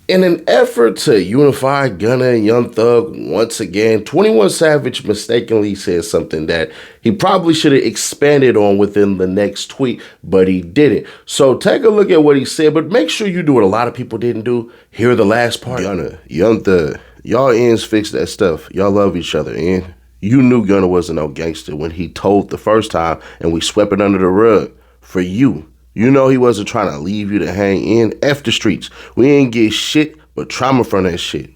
In an effort to unify Gunna and Young Thug once again, 21 Savage mistakenly said something that he probably should have expanded on within the next tweet, but he didn't. So take a look at what he said, but make sure you do what a lot of people didn't do. Hear the last part. Gunna, Young Thug, y'all ends fix that stuff. Y'all love each other, and you knew Gunna wasn't no gangster when he told the first time and we swept it under the rug for you. You know he wasn't trying to leave you to hang in. F the streets. We ain't get shit but trauma from that shit.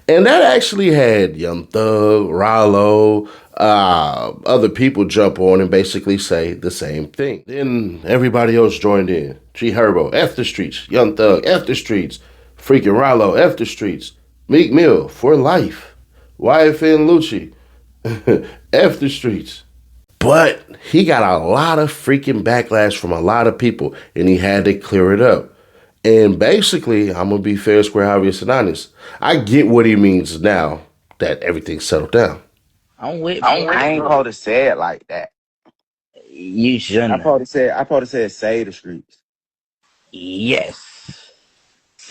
And that actually had Young Thug, Rallo, other people jump on and basically say the same thing. Then everybody else joined in. G Herbo, F the streets. Young Thug, F the streets. Freaking Rallo, F the streets. Meek Mill, for life. YFN Lucci, F the streets. But he got a lot of freaking backlash from a lot of people, and he had to clear it up. And basically, I'm going to be fair, square, obvious, and honest. I get what he means now that everything's settled down. I ain't supposed to say it like that. You shouldn't. I supposed to say say the streets. Yes.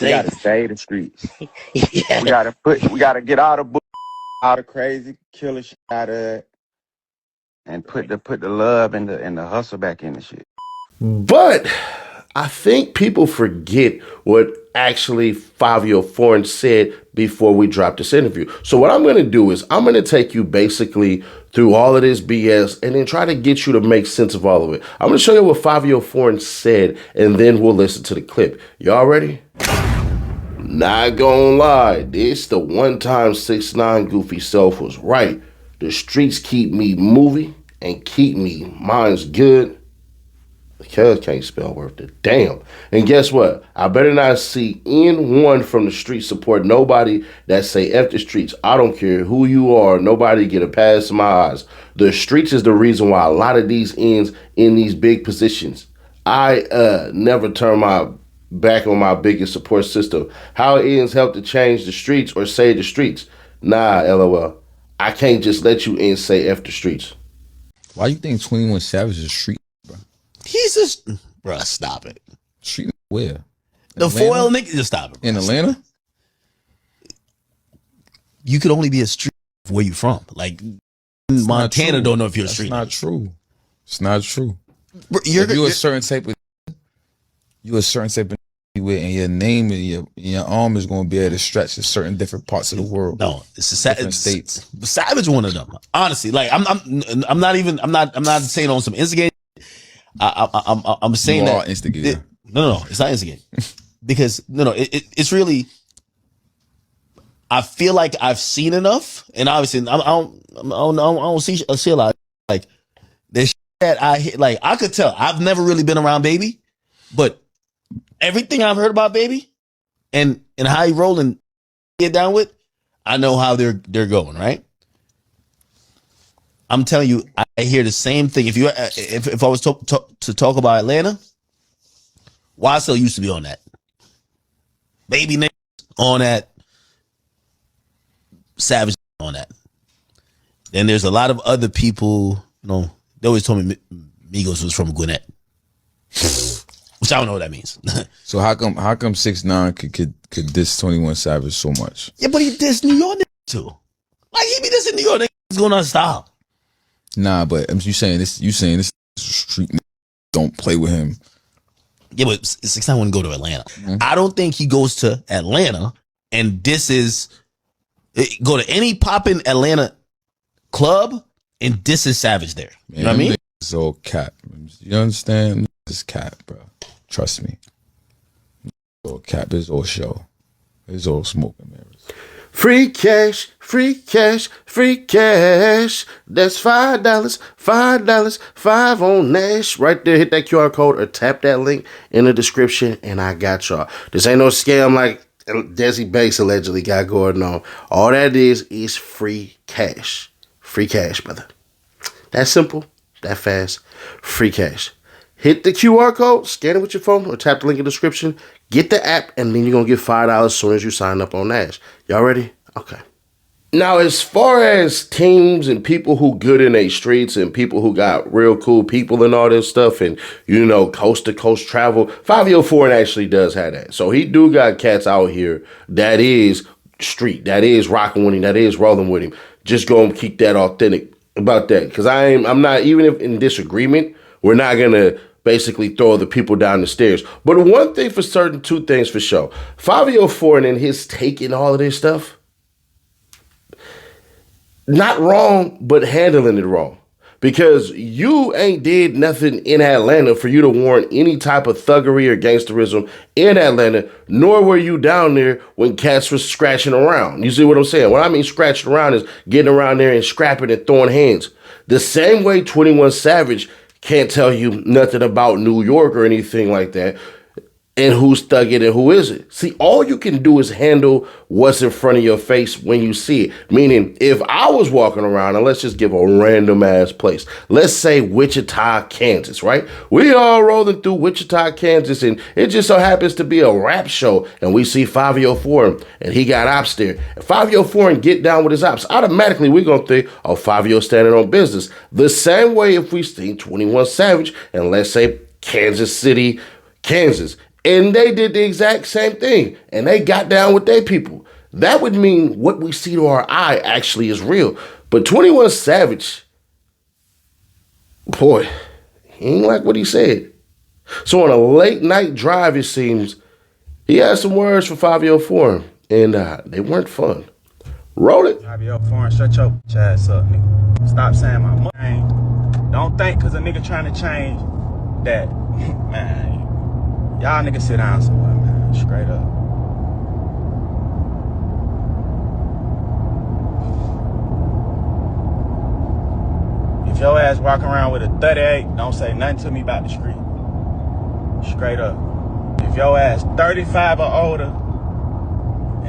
We gotta say the streets. Yes. We gotta get all the crazy killer shit out of it. And put the love and the hustle back in the shit. But I think people forget what actually Fivio Foreign said before we dropped this interview. So what I'm going to do is I'm going to take you basically through all of this BS and then try to get you to make sense of all of it. I'm going to show you what Fivio Foreign said, and then we'll listen to the clip. Y'all ready? Not gonna lie, this the one time 6ix9ine goofy self was right. The streets keep me moving and keep me mine's good. The cuz can't spell worth a damn. And guess what? I better not see N1 from the street support nobody that say F the streets. I don't care who you are. Nobody get a pass in my eyes. The streets is the reason why a lot of these ends in these big positions. I never turn my back on my biggest support system. How ends help to change the streets or save the streets? Nah, LOL. I can't just let you in say F the streets. Why you think 21 Savage is street, bro? He's just, bro, stop it. Street where? The foil nigga, just stop it. Bro. In Atlanta? You could only be a street where you from. Like, Montana don't know if you're a street. It's not true. It's not true. Bro, you're a certain type of with, and your name and your arm is going to be able to stretch to certain different parts of the world. No, it's states. Savage one of them. Honestly, like I'm not saying on some instigate. I'm saying that instigator. No, it's not instigate because it's really. I feel like I've seen enough, and obviously I don't see a lot like there's shit that I hit. Like I could tell I've never really been around Baby, but everything I've heard about Baby and how he rolling get down with, I know how they're going, right? I'm telling you, I hear the same thing. If I was to talk about Atlanta, YSL used to be on that. Baby niggas on that. Savage on that. Then there's a lot of other people, they always told me Migos was from Gwinnett. Which I don't know what that means. So how come 6ix9ine could diss 21 Savage so much? Yeah, but he dissed New York niggas too. Like he be dissing New York niggas going on style. Nah, but you saying this street don't play with him. Yeah, but 6ix9ine wouldn't go to Atlanta. Mm-hmm. I don't think he goes to Atlanta and go to any poppin' Atlanta club and disses Savage there. You know what I mean? It's all cap. You understand? It's cap, bro. Trust me. It's all cap. It's all show. It's all smoke and mirrors. Free cash, free cash, free cash. That's $5, $5 on Nash. Right there, hit that QR code or tap that link in the description, and I got y'all. This ain't no scam like Desi Banks allegedly got going on. All that is free cash. Free cash, brother. That simple, that fast. Free cash. Hit the QR code, scan it with your phone, or tap the link in the description. Get the app, and then you're going to get $5 as soon as you sign up on Nash. Y'all ready? Okay. Now, as far as teams and people who good in their streets and people who got real cool people and all this stuff and, coast to coast travel, Fivio Foreign actually does have that. So he do got cats out here that is street, that is rocking with him, that is rolling with him. Just gonna keep that authentic about that. Because I'm not, even if in disagreement, we're not gonna basically throw the people down the stairs. But one thing for certain, two things for sure. Fivio Foreign and his taking all of this stuff, not wrong, but handling it wrong. Because you ain't did nothing in Atlanta for you to warrant any type of thuggery or gangsterism in Atlanta, nor were you down there when cats was scratching around. You see what I'm saying? What I mean scratching around is getting around there and scrapping and throwing hands. The same way 21 Savage can't tell you nothing about New York or anything like that, and who's thugging and who isn't. See, all you can do is handle what's in front of your face when you see it. Meaning, if I was walking around, and let's just give a random ass place. Let's say Wichita, Kansas, right? We all rolling through Wichita, Kansas, and it just so happens to be a rap show, and we see Fivio Foreign, and he got ops there. And Fivio Foreign get down with his ops. Automatically, we're going to think, oh, Fivio standing on business. The same way if we see 21 Savage, and let's say Kansas City, Kansas, and they did the exact same thing. And they got down with their people. That would mean what we see to our eye actually is real. But 21 Savage, boy, he ain't like what he said. So on a late night drive, it seems, he had some words for Fivio Foreign. And they weren't fun. Roll it. Fivio Foreign, shut your ass up, nigga. Stop saying my money. Don't think because a nigga trying to change that, man. Y'all niggas sit down somewhere, man. Straight up. If your ass walking around with a 38, don't say nothing to me about the street. Straight up. If your ass 35 or older,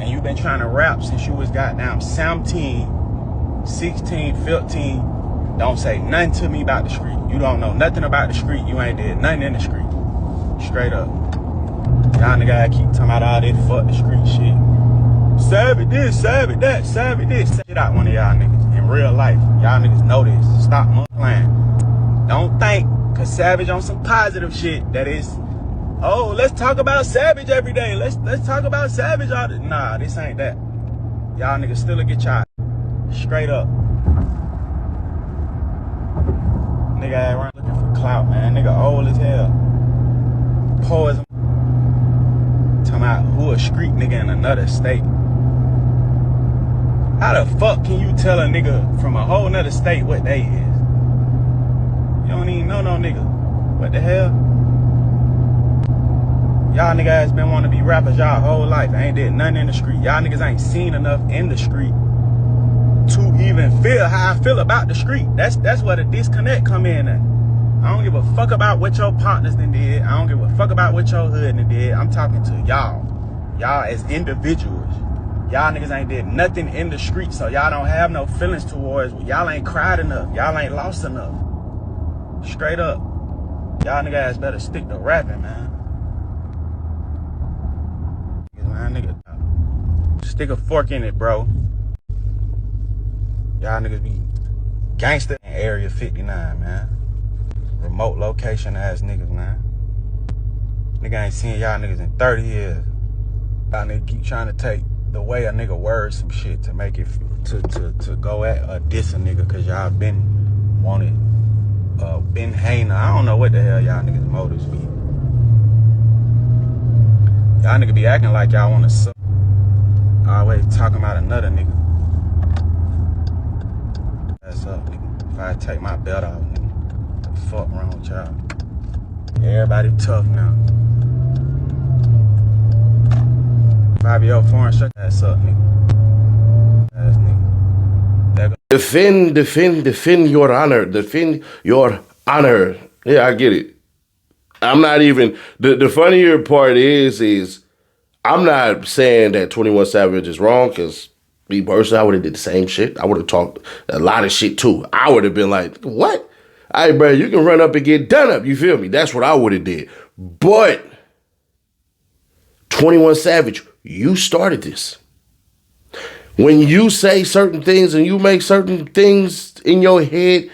and you been trying to rap since you was goddamn 17, 16, 15, don't say nothing to me about the street. You don't know nothing about the street. You ain't did nothing in the street. Straight up. Y'all niggas keep talking about all this fuck the street shit. Savage this, savage that, savage this. Shit out one of y'all niggas in real life. Y'all niggas know this. Stop playing. Don't think, cause Savage on some positive shit that is, oh, let's talk about Savage every day. Let's talk about Savage all the, nah, this ain't that. Y'all niggas still get y'all. Straight up. Nigga ain't around looking for clout, man. Nigga old as hell. Poison. Talking about who a street nigga in another state. How the fuck can you tell a nigga from a whole nother state what they is? You don't even know no nigga. What the hell? Y'all niggas been wanting to be rappers y'all whole life. I ain't did nothing in the street. Y'all niggas ain't seen enough in the street to even feel how I feel about the street. That's where the disconnect come in at. I don't give a fuck about what your partners done did. I don't give a fuck about what your hood done did. I'm talking to y'all. Y'all as individuals. Y'all niggas ain't did nothing in the street, so y'all don't have no feelings towards. Y'all ain't cried enough. Y'all ain't lost enough. Straight up. Y'all niggas better stick to rapping, man. Man, nigga, stick a fork in it, bro. Y'all niggas be gangster in Area 59, man. Remote location ass niggas, man. Nigga ain't seen y'all niggas in 30 years. Y'all niggas keep trying to take the way a nigga words some shit to make it to go at or diss a nigga cause y'all been wanted been hating. I don't know what the hell y'all niggas motives be. Y'all niggas be acting like y'all wanna suck. Always talking about another nigga. That's up, nigga. If I take my belt off, nigga. Fuck wrong with y'all. Everybody tough now. Fivio Foreign, shut that ass up, nigga. Ass nigga. Defend your honor. Defend your honor. Yeah, I get it. I'm not even, the funnier part is I'm not saying that 21 Savage is wrong, because me personally, I would have did the same shit. I would have talked a lot of shit too. I would have been like, what? All right, bro, you can run up and get done up. You feel me? That's what I would have did. But 21 Savage, you started this. When you say certain things and you make certain things in your head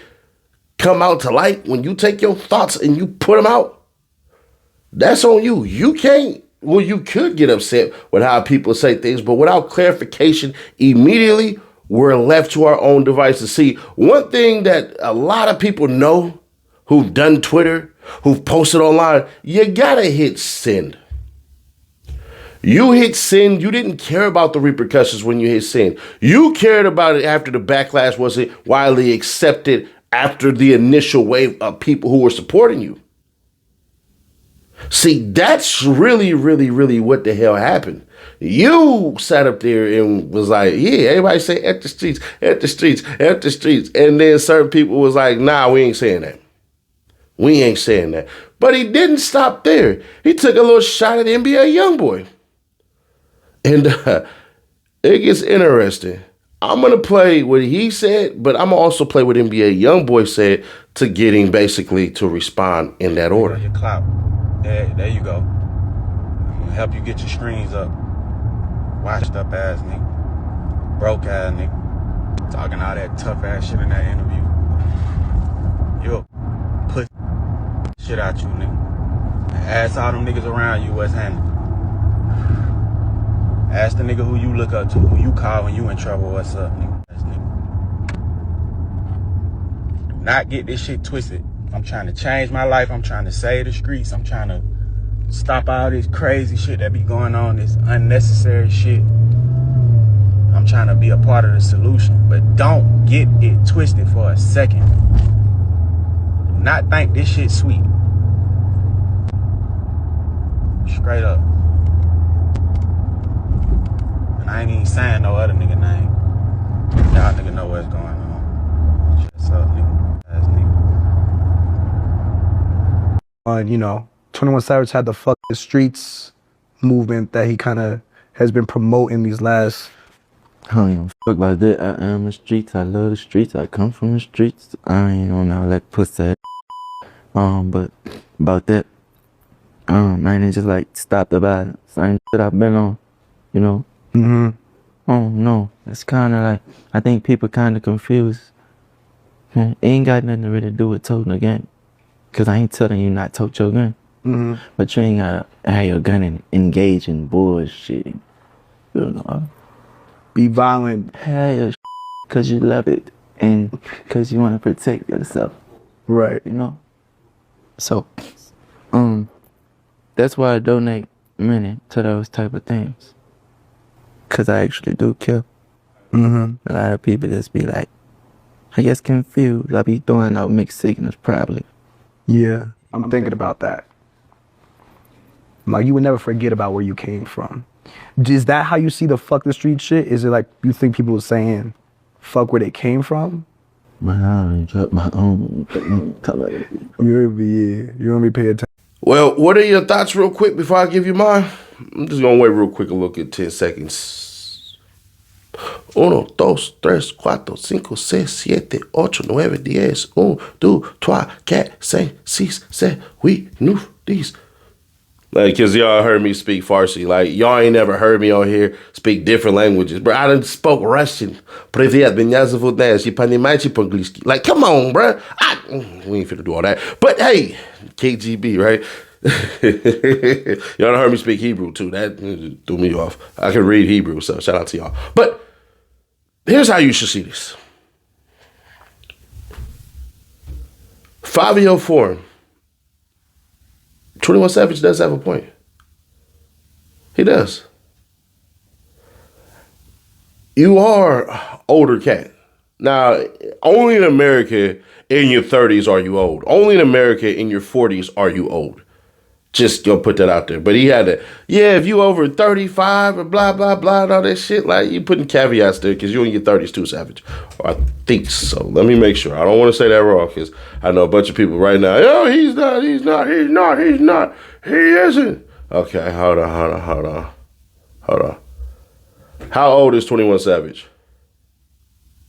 come out to light, when you take your thoughts and you put them out, that's on you. You can't, well, you could get upset with how people say things, but without clarification immediately, we're left to our own devices. See, one thing that a lot of people know who've done Twitter, who've posted online, you gotta hit send. You hit send. You didn't care about the repercussions when you hit send. You cared about it after the backlash wasn't widely accepted after the initial wave of people who were supporting you. See, that's really, really, really what the hell happened. You sat up there and was like, yeah, everybody say at the streets, at the streets, at the streets. And then certain people was like, nah, we ain't saying that. We ain't saying that. But he didn't stop there. He took a little shot at NBA YoungBoy. And it gets interesting. I'm going to play what he said, but I'm going to also play what NBA YoungBoy said to get him basically to respond in that order. Your clout. There you go. I'm gonna help you get your screens up. Washed up ass nigga. Broke ass nigga. Talking all that tough ass shit in that interview. You'll put shit out you, nigga. Ask all them niggas around you what's happening. Ask the nigga who you look up to, who you call when you in trouble, what's up, nigga. That's nigga. Do not get this shit twisted. I'm trying to change my life. I'm trying to save the streets. I'm trying to stop all this crazy shit that be going on, this unnecessary shit. I'm trying to be a part of the solution. But don't get it twisted for a second. Do not think this shit sweet. Straight up. And I ain't even saying no other nigga name. Y'all nigga know what's going on. Just up, nigga. Ass nigga. You know, 21 Savage had the fuck the streets movement that he kind of has been promoting these last. I don't even fuck about that. I am the streets. I love the streets. I come from the streets. I ain't on all that pussy. But about that, I ain't just like stop the violence. Same shit I've been on, you know. Oh no, it's kind of like I think people kind of confused. It ain't got nothing to really do with toting a gun. Cause I ain't telling you not tote your gun, but you ain't gotta have your gun and engage in bullshit. You know, Be violent. have your cause you love it and cause you want to protect yourself. Right. You know. So, that's why I donate money to those type of things. Cause I actually do care. A lot of people just be like, I guess confused. I be throwing out mixed signals probably. Yeah, I'm thinking about that. Like, you would never forget about where you came from. Is that how you see the fuck the street shit? Is it like you think people are saying fuck where they came from? Man, I don't drop my own. You don't be paying attention. Well, what are your thoughts real quick before I give you mine? I'm just going to wait real quick and look at 10 seconds. 1, 2, 3, 4, 5, 6, 7, 8, 9, 10. 1, 2, 3, 4, 5, 6, 7, 8, 9, 10. Like, cause y'all heard me speak Farsi. Like, y'all ain't never heard me on here speak different languages. Bro, I done spoke Russian. Привет, меня зовут Nash. Понимаете по-английски? Like, come on, bro. We ain't finna do all that. But hey, KGB, right? Y'all done heard me speak Hebrew too. That threw me off. I can read Hebrew, so shout out to y'all. But here's how you should see this. Fivio Foreign. 21 Savage does have a point. He does. You are older cat. Now, only in America in your 30s are you old. Only in America in your 40s are you old. Just go put that out there. But he had to, yeah, if you over 35 or blah, blah, blah, and all that shit, like you putting caveats there because you in your 30s too, Savage. Or I think so. Let me make sure. I don't want to say that wrong because I know a bunch of people right now, oh, he's not, he isn't. Okay, hold on. How old is 21 Savage?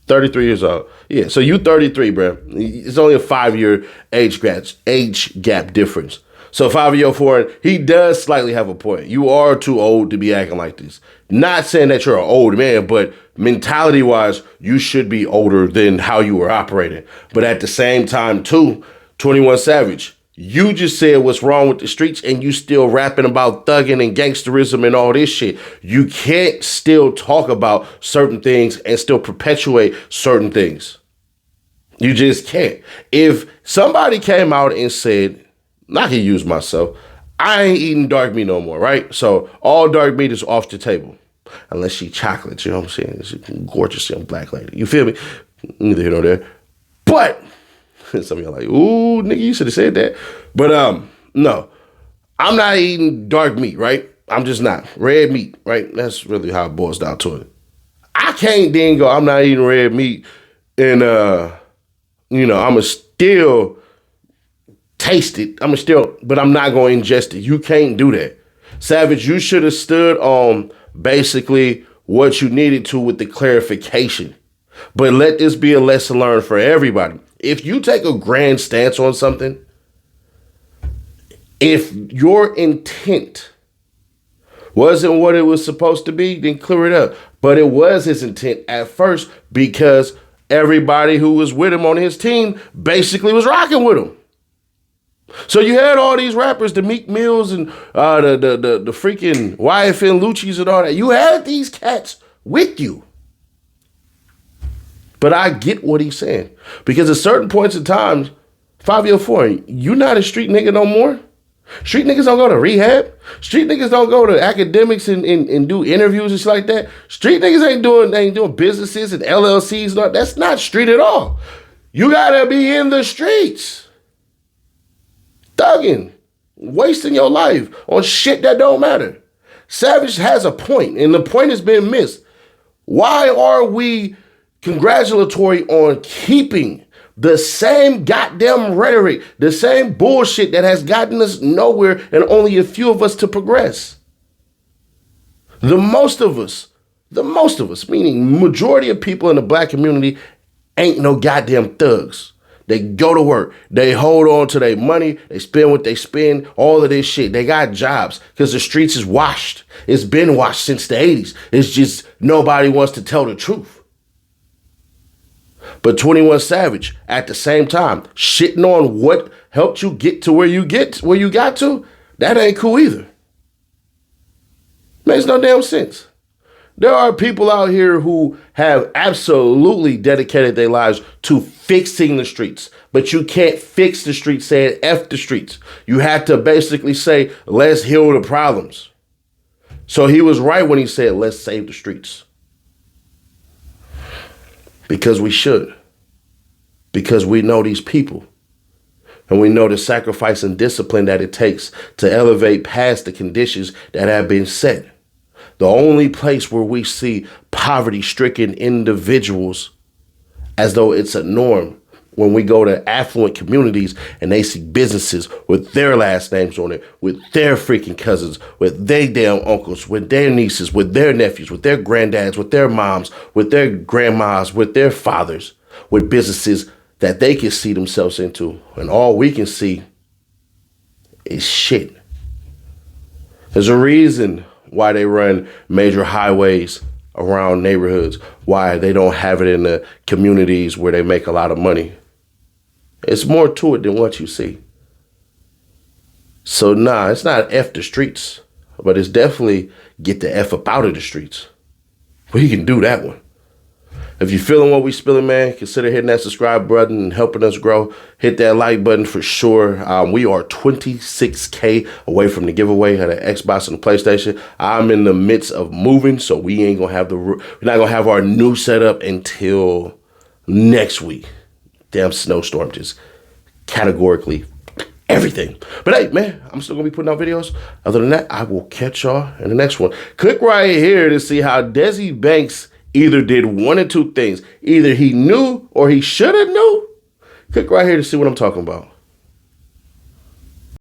33 years old. Yeah, so you 33, bro. It's only a 5-year age gap difference. So Fivio Foreign, he does slightly have a point. You are too old to be acting like this. Not saying that you're an old man, but mentality-wise, you should be older than how you were operating. But at the same time, too, 21 Savage, you just said what's wrong with the streets and you still rapping about thugging and gangsterism and all this shit. You can't still talk about certain things and still perpetuate certain things. You just can't. If somebody came out and said, I can use myself, I ain't eating dark meat no more, right? So all dark meat is off the table. Unless she chocolate, you know what I'm saying? She's a gorgeous young black lady. You feel me? Neither here nor there. But some of y'all like, ooh, nigga, you should have said that. But no, I'm not eating dark meat, right? I'm just not. Red meat, right? That's really how it boils down to it. I can't then go, I'm not eating red meat and I'ma still taste it. But I'm not going to ingest it. You can't do that. Savage, you should have stood on basically what you needed to with the clarification. But let this be a lesson learned for everybody. If you take a grand stance on something, if your intent wasn't what it was supposed to be, then clear it up. But it was his intent at first because everybody who was with him on his team basically was rocking with him. So you had all these rappers, the Meek Mills and the freaking YFN Lucci's and all that. You had these cats with you. But I get what he's saying. Because at certain points in time, Fivio Foreign, you not a street nigga no more. Street niggas don't go to rehab. Street niggas don't go to academics and do interviews and shit like that. Street niggas ain't doing businesses and LLCs. And all. That's not street at all. You gotta be in the streets. Thugging, wasting your life on shit that don't matter. Savage has a point, and the point has been missed. Why are we congratulatory on keeping the same goddamn rhetoric, the same bullshit that has gotten us nowhere and only a few of us to progress? The most of us, meaning majority of people in the black community, ain't no goddamn thugs. They go to work. They hold on to their money. They spend what they spend, all of this shit. They got jobs because the streets is washed. It's been washed since the 80s. It's just nobody wants to tell the truth. But 21 Savage, at the same time, shitting on what helped you get to where you got to, that ain't cool either. Makes no damn sense. There are people out here who have absolutely dedicated their lives to fixing the streets, but you can't fix the streets saying F the streets. You have to basically say, let's heal the problems. So he was right when he said, let's save the streets. Because we should. Because we know these people. And we know the sacrifice and discipline that it takes to elevate past the conditions that have been set. The only place where we see poverty-stricken individuals as though it's a norm when we go to affluent communities and they see businesses with their last names on it, with their freaking cousins, with their damn uncles, with their nieces, with their nephews, with their granddads, with their moms, with their grandmas, with their fathers, with businesses that they can see themselves into. And all we can see is shit. There's a reason why they run major highways around neighborhoods, why they don't have it in the communities where they make a lot of money. It's more to it than what you see. So nah, it's not F the streets, but it's definitely get the F up out of the streets. We can do that one. If you're feeling what we spilling, man, consider hitting that subscribe button and helping us grow. Hit that like button for sure. We are 26K away from the giveaway at the Xbox and the PlayStation. I'm in the midst of moving, so we ain't gonna have we're not gonna have our new setup until next week. Damn snowstorm just categorically everything. But hey, man, I'm still gonna be putting out videos. Other than that, I will catch y'all in the next one. Click right here to see how Desi Banks either did one or two things. Either he knew or he should have knew. Click right here to see what I'm talking about.